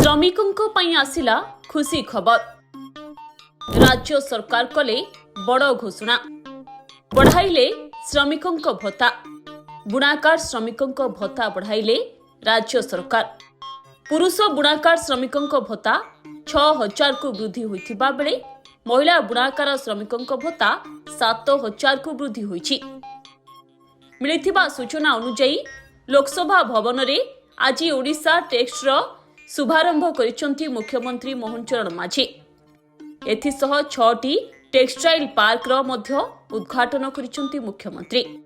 श्रमिकों पई आसिला खुशी खबर। राज्य सरकार कले बड़ घोषणा, बढ़ाइले श्रमिकों भत्ता। बुणाकार श्रमिकों भत्ता बढ़ाइले राज्य सरकार। पुरुष बुणाकार श्रमिकों भत्ता 6,000 को वृद्धि होइथिबा बेले महिला बुणाकार श्रमिकों भत्ता 7,000 को वृद्धि होइछि। मिलिथिबा सूचना अनुसार लोकसभा भवन रे आज ओडिशा टेक्सर शुभारंभ करिसंती मुख्यमंत्री मोहन चरण माझी। एथिसह 6टी टेक्सटाइल पार्क रो मध्य उद्घाटन करिसंती मुख्यमंत्री।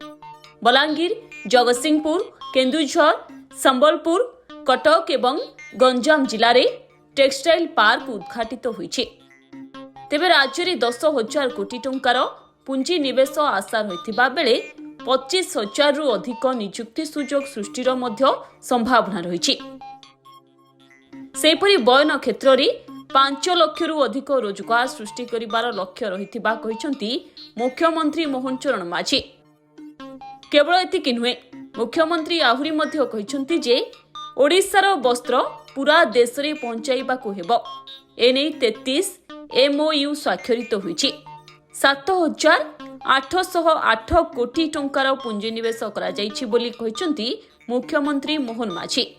बलांगीर, जगतसिंहपुर, केन्दुझर, संबलपुर, कटक एवं गंजाम जिले में टेक्सटाइल पार्क उद्घाटित होइछि। तेबे राज्य में 10,000 कोटी टंकार पुंजी निवेश आशा रहिथिबा बेले 25,000 रु अधिक नियुक्ति सुजोग सृष्टिर मध्य संभावना रहिछि। सेपरि बयन क्षेत्र में 5 लाख रु अधिक रोजगार सृष्टि करिबार लक्ष्य रहिथिबा कहिसंती मुख्यमंत्री मोहन चरण माझी। केवल एतिकी नुहे, मुख्यमंत्री आहुरी मध्य कहिसंती जे ओडिशार वस्त्र पूरा देश में पहुंचाइबाकू हेबो। एने 33 MOU स्वाक्षरित होइछि। 7,808 कोटी टंकार पुंजीनिवेश करा जाइछि बोली कहिसंती मुख्यमंत्री मोहन माझी।